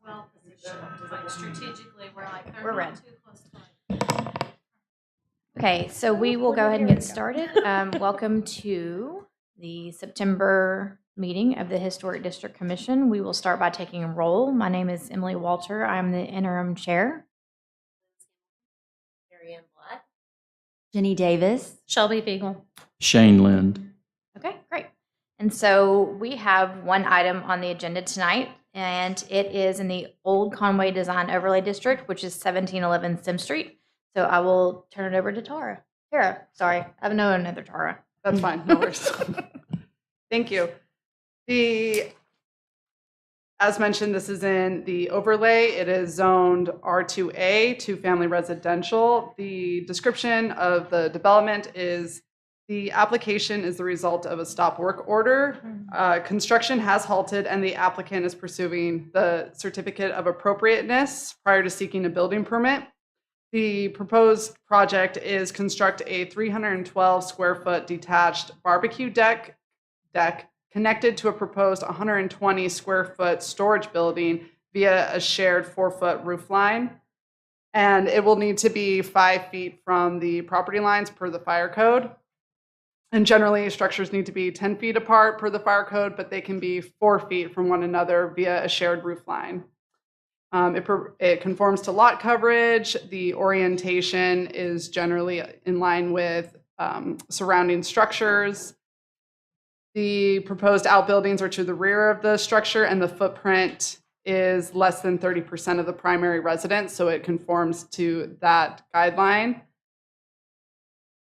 well positioned. Like strategically, we're like they're We're not red. too close to it. Okay, so we will go ahead and get started. Welcome to the September meeting of the Historic District Commission. We will start by taking a roll. My name is Emily Walter. I'm the interim chair. Marianne Blatt. Jenny Davis. Shelby Fiegel. Shane Lind. Okay, great. And so we have one item on the agenda tonight, and it is in the Old Conway Design Overlay District, which is 1711 Sim Street. So I will turn it over to Tara. Sorry, I know another Tara. That's fine, no worries. Thank you. As mentioned, this is in the overlay. It is zoned R2A, two-family residential. The description of the development is the application is the result of a stop work order. Construction has halted and the applicant is pursuing the certificate of appropriateness prior to seeking a building permit. The proposed project is construct a 312 square foot detached barbecue deck connected to a proposed 120 square foot storage building via a shared 4-foot roof line. And it will need to be 5 feet from the property lines per the fire code. And generally, structures need to be 10 feet apart per the fire code, but they can be 4 feet from one another via a shared roof line. It conforms to lot coverage. The orientation is generally in line with surrounding structures. The proposed outbuildings are to the rear of the structure, and the footprint is less than 30% of the primary residence, so it conforms to that guideline.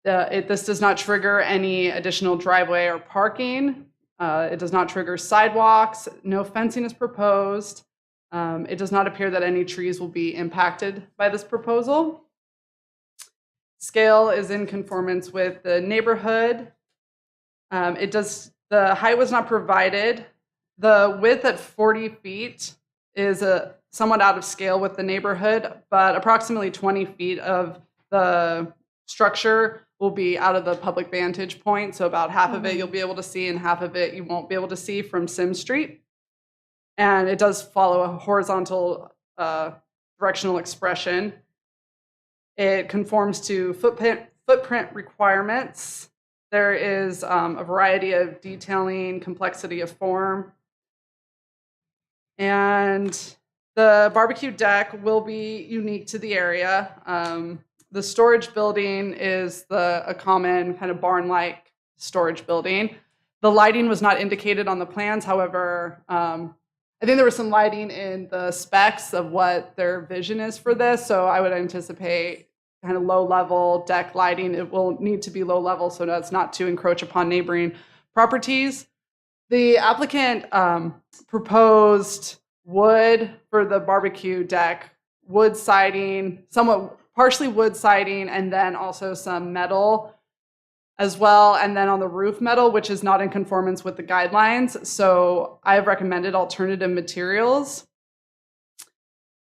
This does not trigger any additional driveway or parking. It does not trigger sidewalks. No fencing is proposed. It does not appear that any trees will be impacted by this proposal. Scale is in conformance with the neighborhood. The height was not provided. The width at 40 feet is somewhat out of scale with the neighborhood, but approximately 20 feet of the structure will be out of the public vantage point. So about half of it you'll be able to see and half of it you won't be able to see from Sim Street. And it does follow a horizontal directional expression. It conforms to footprint requirements. There is a variety of detailing, complexity of form. And the barbecue deck will be unique to the area. The storage building is a common kind of barn-like storage building. The lighting was not indicated on the plans. However, I think there was some lighting in the specs of what their vision is for this. So I would anticipate kind of low-level deck lighting. It will need to be low-level so that's not to encroach upon neighboring properties. The applicant proposed wood for the barbecue deck, wood siding, partially wood siding, and then also some metal as well, and then on the roof metal, which is not in conformance with the guidelines. So I have recommended alternative materials.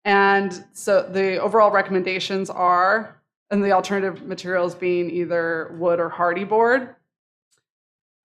And so the overall recommendations are, and the alternative materials being either wood or hardy board.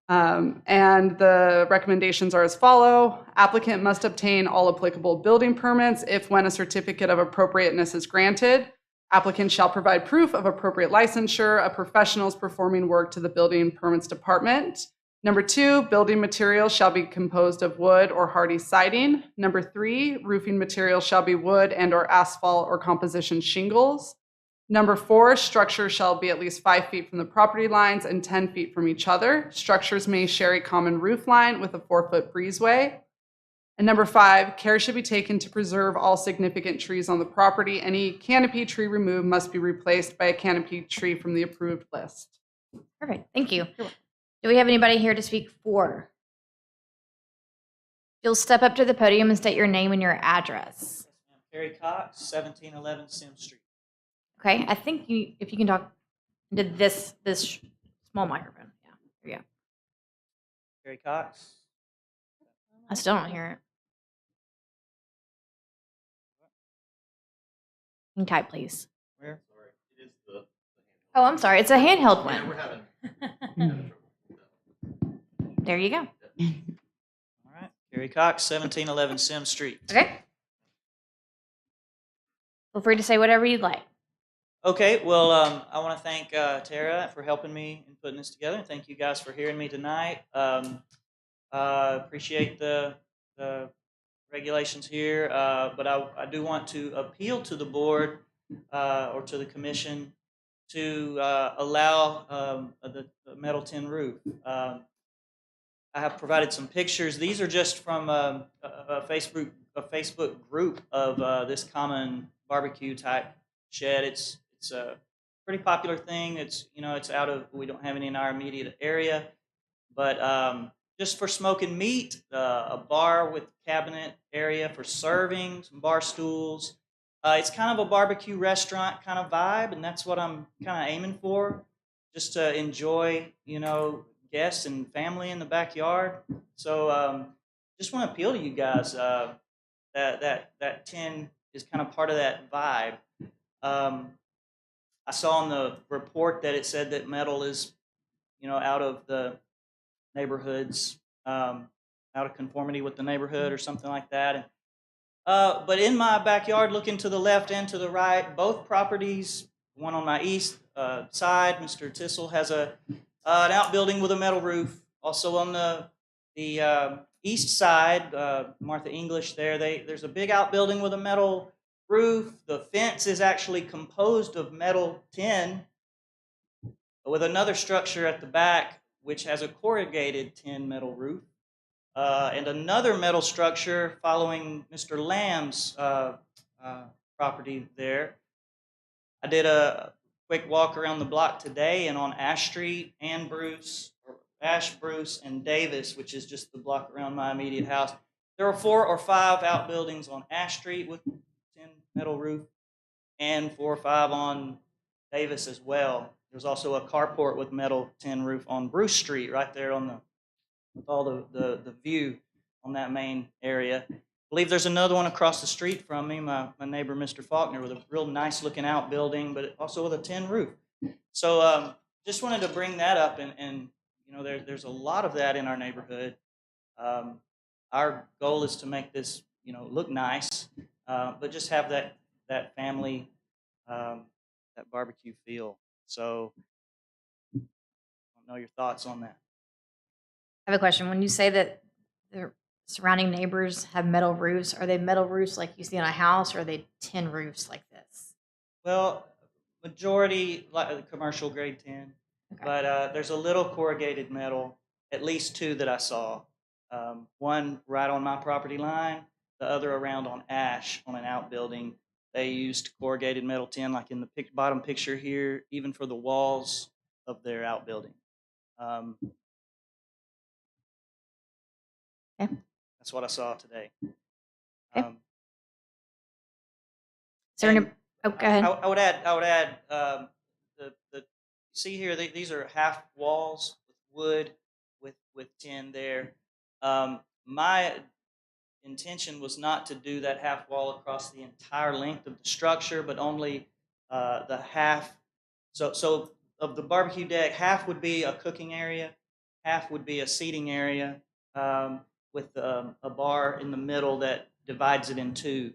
And the recommendations are as follow. Applicant must obtain all applicable building permits if when a certificate of appropriateness is granted. Applicant shall provide proof of appropriate licensure of professionals performing work to the building permits department. Number 2, building materials shall be composed of wood or hardy siding. Number 3, roofing materials shall be wood and or asphalt or composition shingles. Number 4, structures shall be at least 5 feet from the property lines and 10 feet from each other. Structures may share a common roof line with a 4-foot breezeway. And number 5, care should be taken to preserve all significant trees on the property. Any canopy tree removed must be replaced by a canopy tree from the approved list. Perfect. Thank you. Do we have anybody here to speak for? You'll step up to the podium and state your name and your address. Carrie Cox, 1711 Sim Street. Okay, I think if you can talk into this small microphone. Yeah, there you go. Carrie Cox. I still don't hear it. Can you type, please? Where? Sorry, it is the Oh, I'm sorry. It's a handheld yeah, one. we're having There you go. All right. Carrie Cox, 1711 Sim Street. Okay. Feel free to say whatever you'd like. Okay, well, I want to thank Tara for helping me in putting this together, and thank you guys for hearing me tonight. Appreciate the regulations here, but I do want to appeal to the board or to the commission to allow the metal tin roof. I have provided some pictures. These are just from a Facebook group of this common barbecue type shed. It's a pretty popular thing. It's out of, we don't have any in our immediate area, but just for smoking meat, a bar with cabinet area for serving, some bar stools. It's kind of a barbecue restaurant kind of vibe, and that's what I'm kind of aiming for, just to enjoy, guests and family in the backyard. So just want to appeal to you guys that tin is kind of part of that vibe. I saw in the report that it said that metal is, out of the neighborhoods, out of conformity with the neighborhood or something like that. But in my backyard, looking to the left and to the right, both properties, one on my east side, Mr. Tissel has an outbuilding with a metal roof. Also on the east side, Martha English there's a big outbuilding with a metal roof. The fence is actually composed of metal tin with another structure at the back which has a corrugated tin metal roof. And another metal structure following Mr. Lamb's property there. I did a quick walk around the block today, and on Ash Street and Ash, Bruce, and Davis, which is just the block around my immediate house, there are 4 or 5 outbuildings on Ash Street with tin metal roof, and 4 or 5 on Davis as well. There's also a carport with metal tin roof on Bruce Street, right there with all the view on that main area. I believe there's another one across the street from me, my neighbor, Mr. Faulkner, with a real nice looking outbuilding, but also with a tin roof. So just wanted to bring that up, and there's a lot of that in our neighborhood. Our goal is to make this, look nice, but just have that family, that barbecue feel. So I don't know your thoughts on that. I have a question. When you say that the surrounding neighbors have metal roofs, are they metal roofs like you see in a house, or are they tin roofs like this? Well, majority like the commercial grade tin, Okay. but there's a little corrugated metal, at least 2 that I saw. One right on my property line, the other around on Ash on an outbuilding. They used corrugated metal tin, like in the bottom picture here, even for the walls of their outbuilding. Okay. That's what I saw today. Okay. Is there any? And Oh, go ahead. I would add the see here, these are half walls with wood with tin there. My intention was not to do that half wall across the entire length of the structure, but only the half. So of the barbecue deck, half would be a cooking area, half would be a seating area, with a bar in the middle that divides it in 2.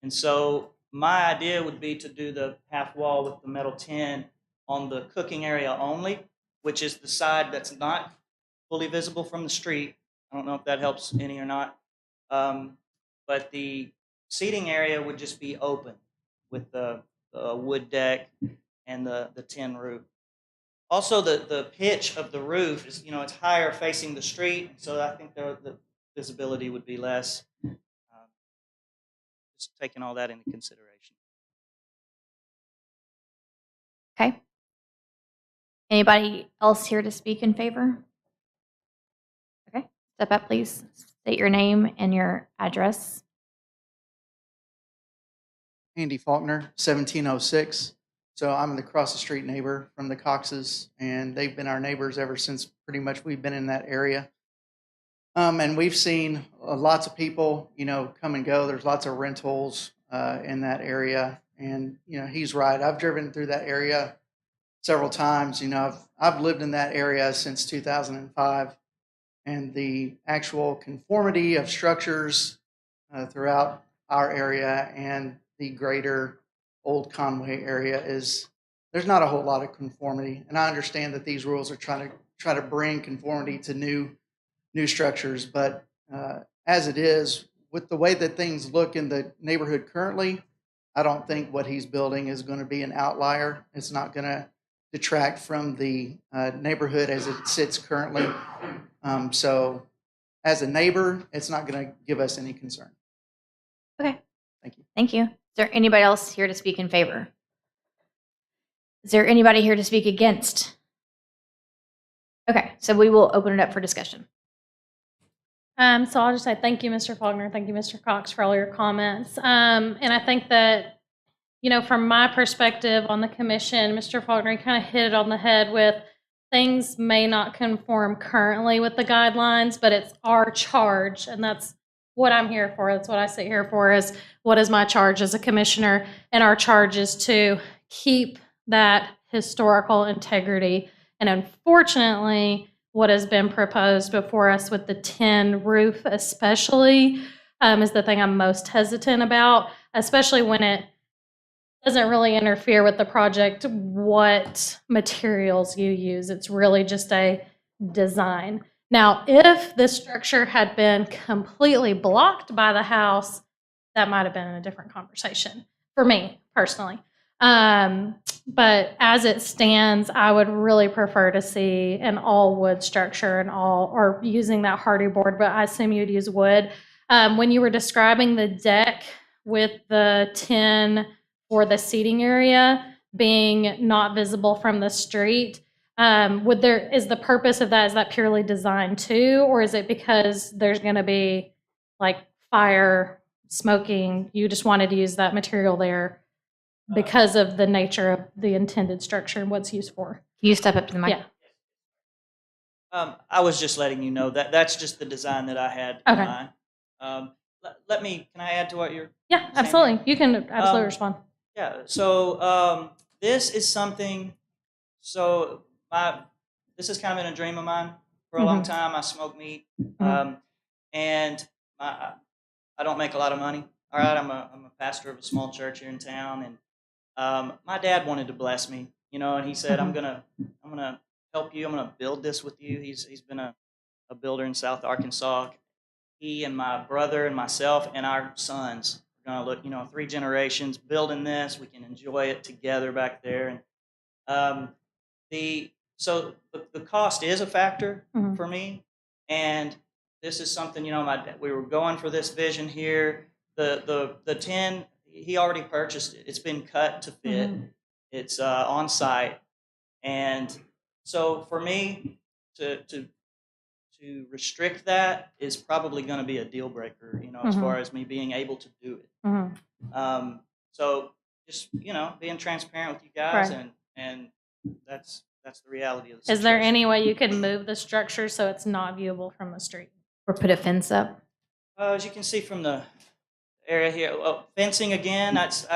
And so my idea would be to do the half wall with the metal tin on the cooking area only, which is the side that's not fully visible from the street. I don't know if that helps any or not. But the seating area would just be open with the wood deck and the tin roof. Also, the pitch of the roof is, it's higher facing the street, so I think the visibility would be less. Just taking all that into consideration. Okay. Anybody else here to speak in favor? Okay. Step up, please. State your name and your address. Andy Faulkner, 1706. So I'm the across the street neighbor from the Coxes, and they've been our neighbors ever since pretty much we've been in that area. And we've seen lots of people, come and go. There's lots of rentals in that area, and he's right. I've driven through that area several times. I've lived in that area since 2005, and the actual conformity of structures throughout our area and the greater old Conway area is there's not a whole lot of conformity. And I understand that these rules are try to bring conformity to new structures, but as it is, with the way that things look in the neighborhood currently, I don't think what he's building is going to be an outlier. It's not going to detract from the neighborhood as it sits currently. So, as a neighbor, it's not going to give us any concern. Okay. Thank you. Thank you. Is there anybody else here to speak in favor? Is there anybody here to speak against? Okay, so we will open it up for discussion. So I'll just say thank you, Mr. Faulkner. Thank you, Mr. Cox, for all your comments. And I think that, you know, from my perspective on the commission, Mr. Faulkner kind of hit it on the head with things may not conform currently with the guidelines, but it's our charge, and that's what I'm here for. That's what I sit here for, is what is my charge as a commissioner, and our charge is to keep that historical integrity. And unfortunately, what has been proposed before us with the tin roof especially is the thing I'm most hesitant about, especially when it doesn't really interfere with the project, what materials you use. It's really just a design. Now, if the structure had been completely blocked by the house, that might have been a different conversation for me personally. But as it stands, I would really prefer to see an all wood structure and or using that hardy board, but I assume you'd use wood. When you were describing the deck with the tin for the seating area being not visible from the street, is the purpose of that, is that purely design too, or is it because there's going to be like fire, smoking, you just wanted to use that material there because of the nature of the intended structure and what's used for? Can you step up to the mic? Yeah. I was just letting you know that that's just the design that I had in Okay. mind. Can I add to what you're Yeah, saying absolutely. here? You can absolutely respond. Yeah, so this is something, so this has kind of been a dream of mine for a long time. I smoke meat, and I don't make a lot of money. All right, I'm a pastor of a small church here in town, and my dad wanted to bless me, you know, and he said, I'm gonna help you. I'm gonna build this with you. He's been a builder in South Arkansas. He and my brother and myself and our sons are going to look, you know, 3 generations building this. We can enjoy it together back there. And the cost is a factor for me. And this is something, you know, we were going for this vision here. The tin, he already purchased it. It's been cut to fit. It's on site. And so for me to restrict that is probably going to be a deal breaker, you know, as far as me being able to do it. So just, you know, being transparent with you guys, Right. and that's the reality of the Is there situation. any way you can move the structure so it's not viewable from the street? Or put a fence up? As you can see from the area here, fencing again, that's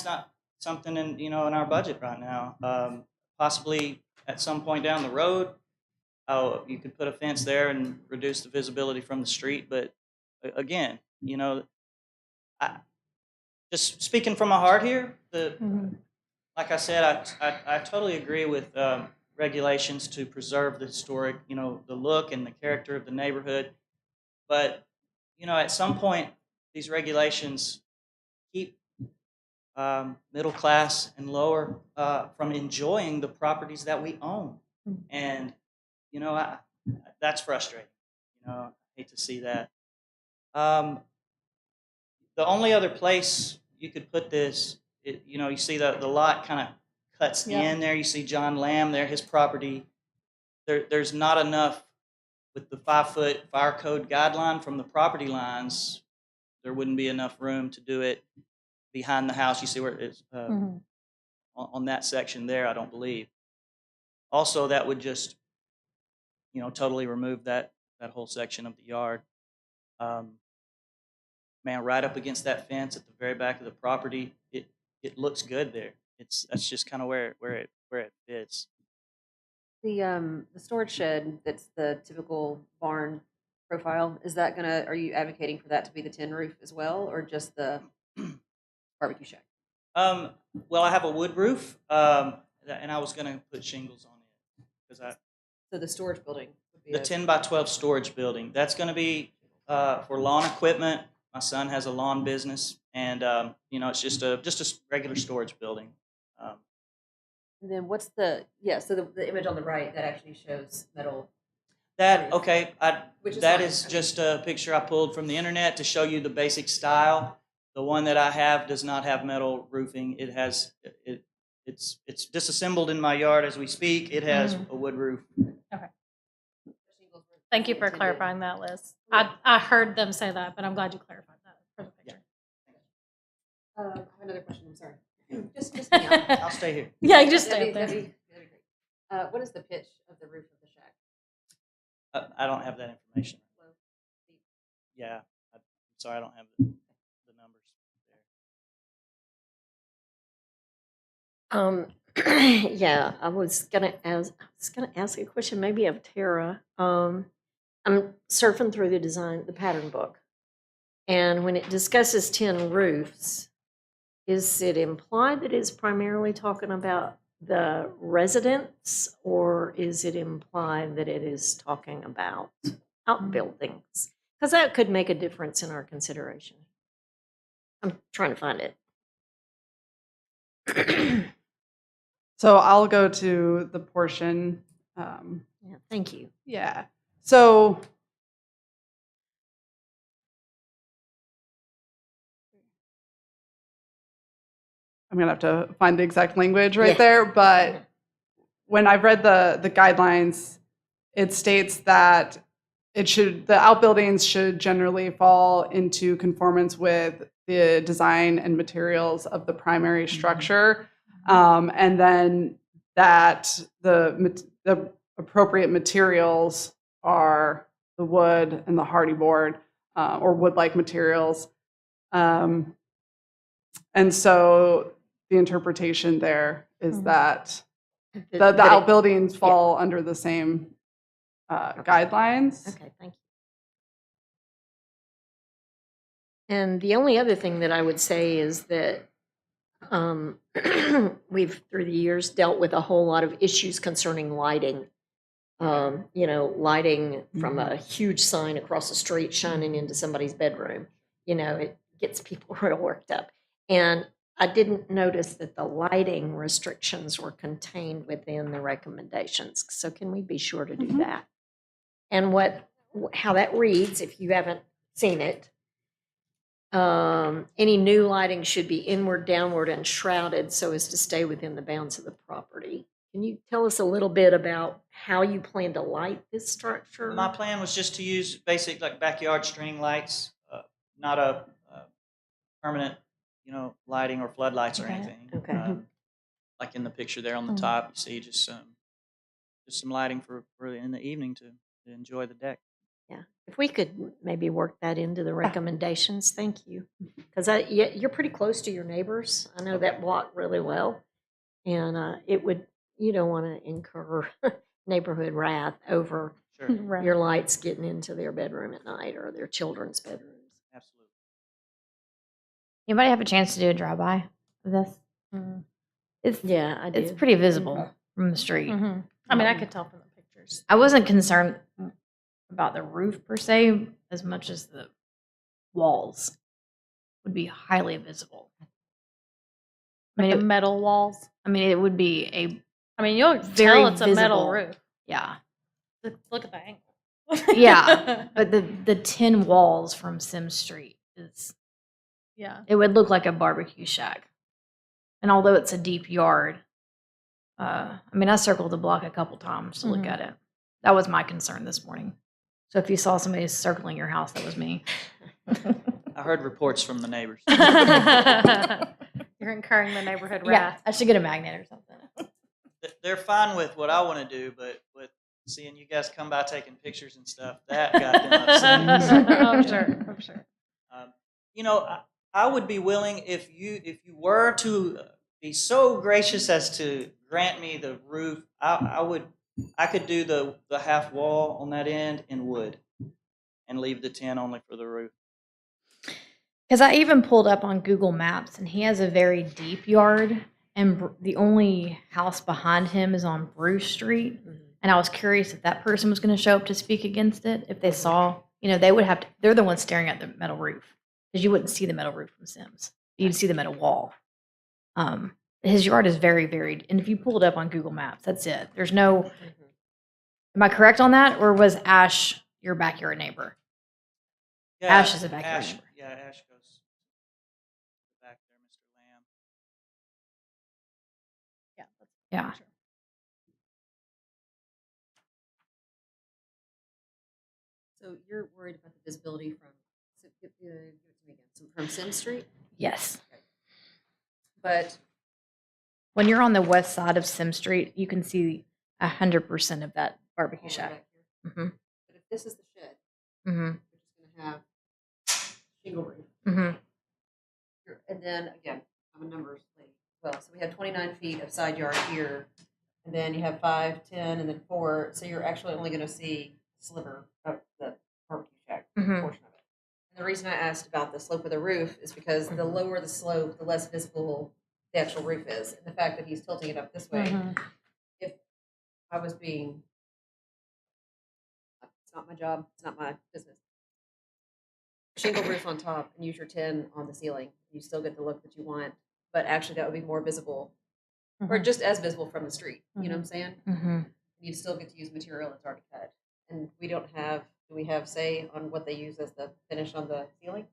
not something in our budget right now. Possibly at some point down the road, you could put a fence there and reduce the visibility from the street. But again, you know, just speaking from my heart here, like I said, I totally agree with regulations to preserve the historic, you know, the look and the character of the neighborhood. But, you know, at some point, these regulations keep middle class and lower from enjoying the properties that we own. And, you know, that's frustrating. You know, I hate to see that. The only other place you could put this, you know, you see the lot kind of cuts in there. You see John Lamb there, his property. There's not enough with the 5-foot fire code guideline from the property lines. There wouldn't be enough room to do it behind the house. You see where it's on that section there, I don't believe. Also, that would just, you know, totally remove that whole section of the yard. Man, right up against that fence at the very back of the property, it looks good there. That's just kind of where it fits. The storage shed that's the typical barn profile, are you advocating for that to be the tin roof as well, or just the barbecue shack? Well, I have a wood roof, and I was going to put shingles on it because So the storage building would be the 10 by 12 storage building. That's going to be for lawn equipment. My son has a lawn business, and it's just a regular storage building. And then what's so the image on the right that actually shows metal. That roof, okay? Which is That fine. is I mean- just a picture I pulled from the internet to show you the basic style. The one that I have does not have metal roofing. It has it's disassembled in my yard as we speak. It has a wood roof. Thank you for Intended. clarifying that, Liz. I heard them say that, but I'm glad you clarified that for the picture. I have another question. I'm sorry. Just hang out. I'll stay here. Yeah, you just stay That'd up there. that'd be great. What is the pitch of the roof of the shack? I don't have that information. Low, deep? Yeah, I'm sorry, I don't have the numbers there. Yeah, I was gonna ask a question maybe of Tara. I'm surfing through the pattern book, and when it discusses 10 roofs, is it implied that it's primarily talking about the residents, or is it implied that it is talking about outbuildings? Because that could make a difference in our consideration. I'm trying to find it. So I'll go to the portion. Yeah, thank you. Yeah. So I'm gonna have to find the exact language right Yeah. there, but when I've read the guidelines, it states that the outbuildings should generally fall into conformance with the design and materials of the primary structure, and then that the appropriate materials are the wood and the hardy board or wood-like materials. And so the interpretation there is that the That it- outbuildings fall under the same guidelines. Okay, thank you. And the only other thing that I would say is that we've, through the years, dealt with a whole lot of issues concerning lighting. Lighting from a huge sign across the street shining into somebody's bedroom. It gets people real worked up. And I didn't notice that the lighting restrictions were contained within the recommendations. So can we be sure to do that? And how that reads, if you haven't seen it, any new lighting should be inward, downward, and shrouded so as to stay within the bounds of the property. Can you tell us a little bit about how you plan to light this structure? My plan was just to use basic like backyard string lights, not a permanent, lighting or floodlights or Okay. anything. Okay. Like in the picture there on the top, you see just some lighting for in the evening to enjoy the deck. Yeah, if we could maybe work that into the recommendations, thank you. Because you're pretty close to your neighbors. I know that block really well. And you don't want to incur neighborhood wrath over Sure, Right. your lights getting into their bedroom at night or their children's bedrooms. absolutely. Anybody have a chance to do a drive-by of this? It's Yeah, I did. it's pretty visible from the street. Mhm. I mean, I could tell from the pictures. I wasn't concerned about the roof per se as much as the walls would be highly visible. I Like mean, the metal walls. it would be You'll Very tell it's a metal visible. roof. yeah, Look at the angle. Yeah. but the tin walls from Sim Street Yeah. it would look like a barbecue shack. And although it's a deep yard, I circled the block a couple times to look Mhm. at it. That was my concern this morning. So if you saw somebody circling your house, that was me. I heard reports from the neighbors. You're incurring the neighborhood Yeah, wrath. I should get a magnet or something. They're fine with what I want to do, but with seeing you guys come by taking pictures and stuff, that got them upset. I'm sure. I'm sure. I would be willing if you were to be so gracious as to grant me the roof. I could do the half wall on that end in wood and leave the tin only for the roof. Because I even pulled up on Google Maps, and he has a very deep yard, and the only house behind him is on Bruce Street. And I was curious if that person was going to show up to speak against it, if they saw, they would have to, they're the ones staring at the metal roof, because you wouldn't see the metal roof from Sims. You'd see the metal wall. His yard is very varied, and if you pull it up on Google Maps, that's it. There's no, am I correct on that, or was Ash your backyard neighbor? Yeah, Ash is a backyard Ash, neighbor. yeah, Ash goes back there, Mr. Lamb. Yeah. So you're worried about the visibility from, give it to me again, from Sim Street? Yes. But When you're on the west side of Sim Street, you can see 100% of that barbecue all the way shack. back here. Mm-hmm. But if this is the shed, Mm-hmm. which is going to have shingle roof, Mm-hmm. and then again, I'm a numbers lady. Well, so we have 29 feet of side yard here, and then you have 5, 10, and then 4. So you're actually only going to see a sliver of the barbecue shack Mhm. portion of it. And the reason I asked about the slope of the roof is because the lower the slope, the less visible the actual roof is. And the fact that he's tilting it up this way, if I was being, it's not my job, it's not my business. Shingle roof on top and use your tin on the ceiling. You still get the look that you want, but actually that would be more visible, or just as visible from the street. You know what I'm saying? Mm-hmm. You still get to use material that's already cut. And we don't have, do we have say on what they use as the finish on the ceiling?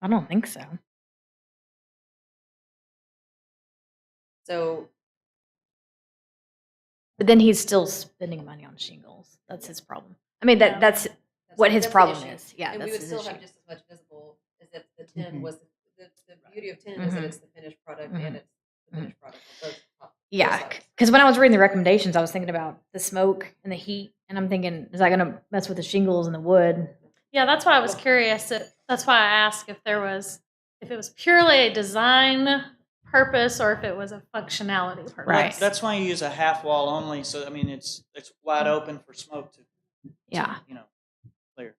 I don't think so. So But then he's still spending money on shingles. That's his problem. I mean, that's what his that's the problem issue. is. Yeah, And we that's would his still issue. have just as much visible as if the tin Mhm. was, the beauty of tin is that Mhm. it's the finished product Mhm. and it's the finished product on both Yeah, sides. because when I was reading the recommendations, I was thinking about the smoke and the heat, and I'm thinking, is that going to mess with the shingles and the wood? Yeah, that's why I was curious. That's why I asked if it was purely a design purpose or if it was a functionality purpose. Right. That's why you use a half wall only. So I mean, it's wide open for smoke to Yeah. clear.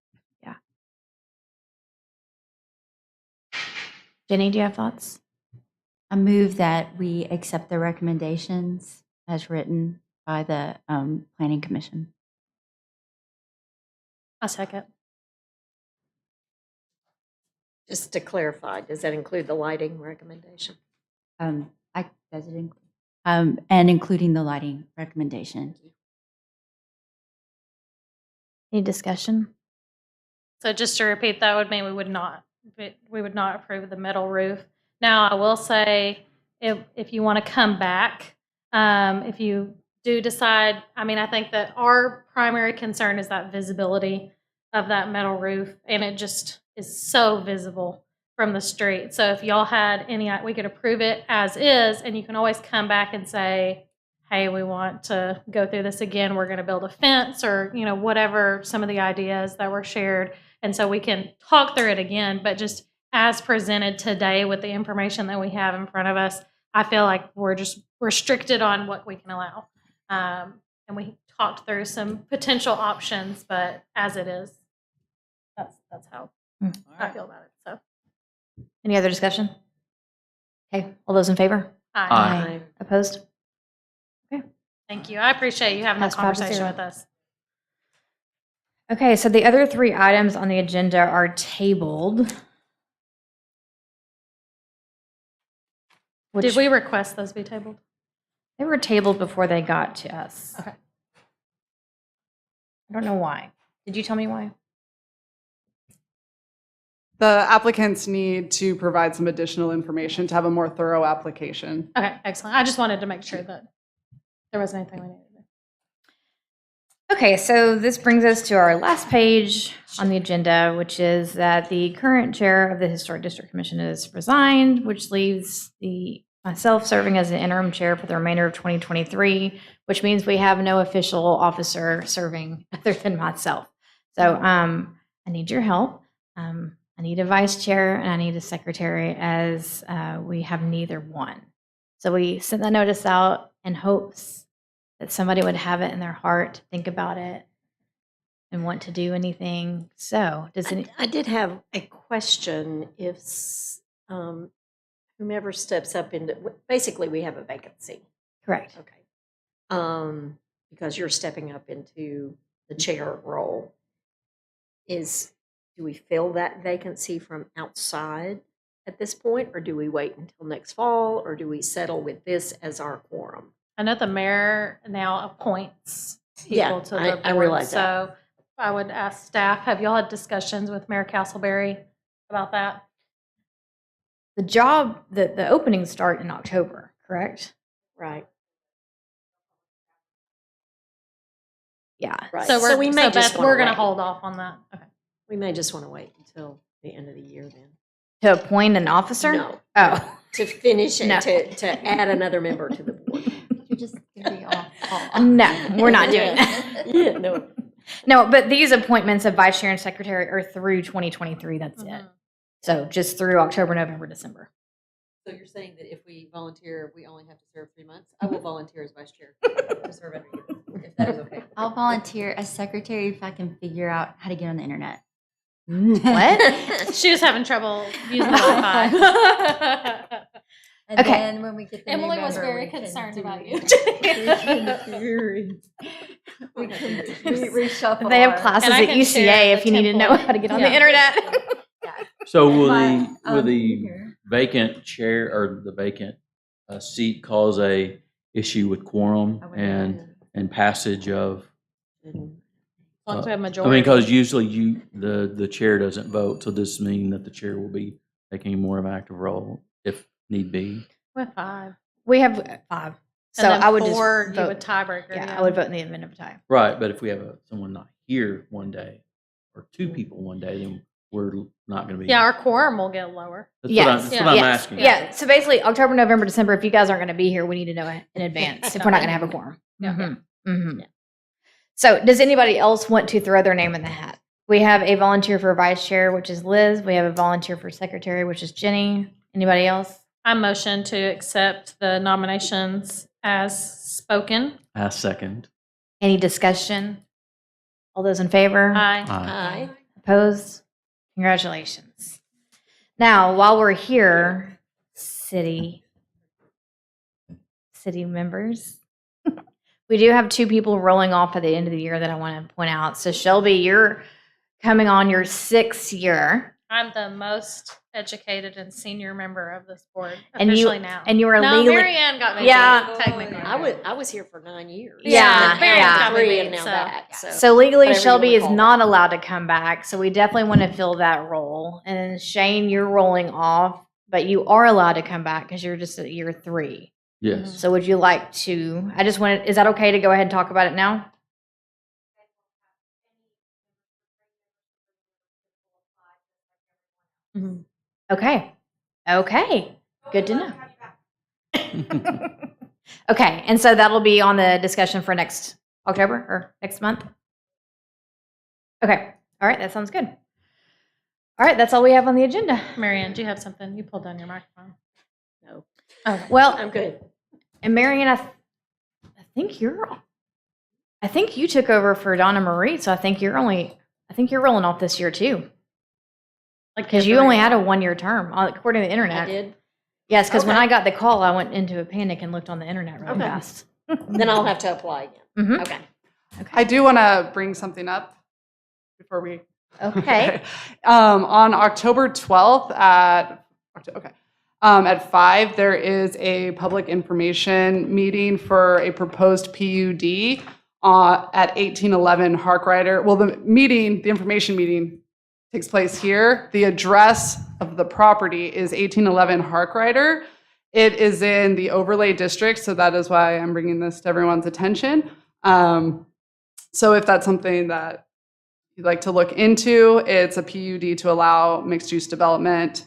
Jenny, do you have thoughts? I move that we accept the recommendations as written by the Planning Commission. A second. Just to clarify, does that include the lighting recommendation? Does it include? And including the lighting recommendation. Any discussion? So just to repeat, that would mean we would not approve of the metal roof. Now, I will say, if you want to come back, if you do decide, I mean, I think that our primary concern is that visibility of that metal roof, and it just is so visible from the street. So if y'all had any, we could approve it as is, and you can always come back and say, hey, we want to go through this again. We're going to build a fence, or whatever some of the ideas that were shared. And so we can talk through it again, but just as presented today with the information that we have in front of us, I feel like we're just restricted on what we can allow. And we talked through some potential options, but as it is, that's how I feel about it. So, Any other discussion? Okay, all those in favor? Aye. Opposed? Thank you. I appreciate you having That's that 5-0. conversation with us. Okay, so the other 3 items on the agenda are tabled. Did we request those be tabled? They were tabled before they got to us. Okay. I don't know why. Did you tell me why? The applicants need to provide some additional information to have a more thorough application. Okay, excellent. I just wanted to make sure that there wasn't anything we needed to do. Okay, so this brings us to our last page on the agenda, which is that the current chair of the Historic District Commission is resigned, which leaves myself serving as the interim chair for the remainder of 2023, which means we have no official officer serving other than myself. So I need your help. I need a vice chair and I need a secretary, as we have neither one. So we sent that notice out in hopes that somebody would have it in their heart to think about it. and want to do anything. So does any, I did have a question. If whomever steps up into, basically we have a vacancy. correct. Okay. Because you're stepping up into the chair role. Do we fill that vacancy from outside at this point, or do we wait until next fall, or do we settle with this as our quorum? I know the mayor now appoints Yeah, people to the board. I realize that. So I would ask staff, have y'all had discussions with Mayor Castleberry about that? The job, the openings start in October, correct? Right. Yeah. Right. So we may just Beth, we're going to wait. hold off on that. Okay. We may just want to wait until the end of the year then. To appoint an officer? No. Oh. To finish it, No. to add another member to the board. You're just gonna be off. No, we're not doing that. Yeah, no. No, but these appointments of vice chair and secretary are through 2023. That's it. Mhm. So just through October, November, December. So you're saying that if we volunteer, we only have to serve 3 months? I will volunteer as vice chair to serve under you, if that is okay. I'll volunteer as secretary if I can figure out how to get on the internet. What? She was having trouble using the Wi-Fi. And Okay. then when we get the new Emily was member, very we can concerned do about it. you. We can reshuffle. They have our- classes And I at can share UCA the if you need to know template. how to get on Yeah. the internet. So will But, the here. vacant chair or the vacant seat cause a issue with quorum I would and passage of? As long as we have I majority. mean, because usually the chair doesn't vote, so this means that the chair will be taking more of an active role if need be. With 5. We have 5. So And then I would 4, just you vote. would tiebreaker. Yeah, I would vote in the event of a tie. Right, but if we have someone not here one day or 2 people one day, then we're not going to be. Yeah, our quorum will get lower. That's Yes. what I'm, that's Yeah. what I'm Yes. asking. Yeah. So basically, October, November, December. If you guys aren't going to be here, we need to know in advance if we're not going to have a quorum. Yeah. Mhm. Mhm. So, does anybody else want to throw their name in the hat? We have a volunteer for vice chair, which is Liz. We have a volunteer for secretary, which is Jenny. Anybody else? I motion to accept the nominations as spoken. I second. Any discussion? All those in favor? Aye. Aye. Opposed? Congratulations. Now, while we're here, city members, we do have 2 people rolling off at the end of the year that I want to point out. So, Shelby, you're coming on your 6th year, I'm the most educated and senior member of this board and officially now. and you are no, legally Mary Ann got me. Yeah. technically. I was here for 9 years. Yeah, And Mary now got me 3 beat, and now so- that. So legally, whatever you Shelby wanna is call not it. allowed to come back. So we definitely want to fill that role. And Shane, you're rolling off, but you are allowed to come back because you're just at year 3. Yes. So would you like to? I just wanted. Is that okay to go ahead and talk about it now? Mhm. Okay. Okay. Good to know. Okay, and so that'll be on the discussion for next October or next month? Okay, all right, that sounds good. All right, that's all we have on the agenda. Mary Ann, do you have something? You pulled down your microphone. No, Oh, Well, I'm good. and Marianne, I think you took over for Donna Marie, so I think you're rolling off this year too. Because you only had a 1-year term, according to the I internet. did. Yes, because when Okay. I got the call, I went into a panic and looked on the internet really Okay. fast. Then I'll have to apply again. Mhm. Okay. I do want to bring something up before we. Okay. On October 12th at 5, there is a public information meeting for a proposed PUD at 1811 Harkrider. Well, the information meeting takes place here. The address of the property is 1811 Harkrider. It is in the overlay district, so that is why I'm bringing this to everyone's attention. So if that's something that you'd like to look into, it's a PUD to allow mixed-use development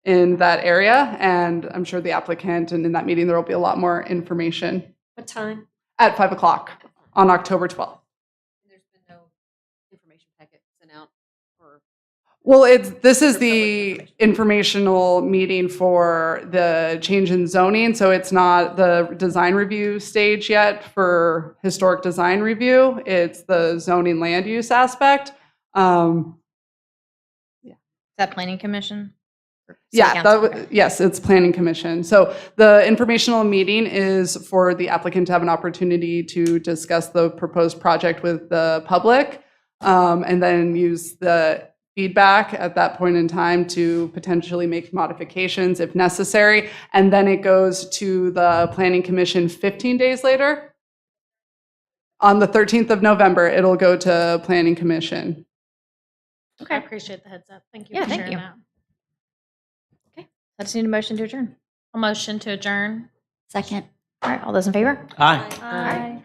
in that area, and I'm sure the applicant, and in that meeting, there will be a lot more information What time? at 5 o'clock on October 12th. There's been no information packet sent out for. Well, this is the informational meeting for the change in zoning, so it's not the design review stage yet for historic design review. It's the zoning land use aspect. Is that planning commission? Or city Yeah, council? Okay. yes, it's planning commission. So the informational meeting is for the applicant to have an opportunity to discuss the proposed project with the public, and then use the feedback at that point in time to potentially make modifications if necessary. And then it goes to the planning commission 15 days later. On the 13th of November, it'll go to planning commission. I appreciate the heads up. Thank you Yeah, for thank sharing you. that. I just need a motion to adjourn. A motion to adjourn. Second. All right, all those in favor? Aye. Aye.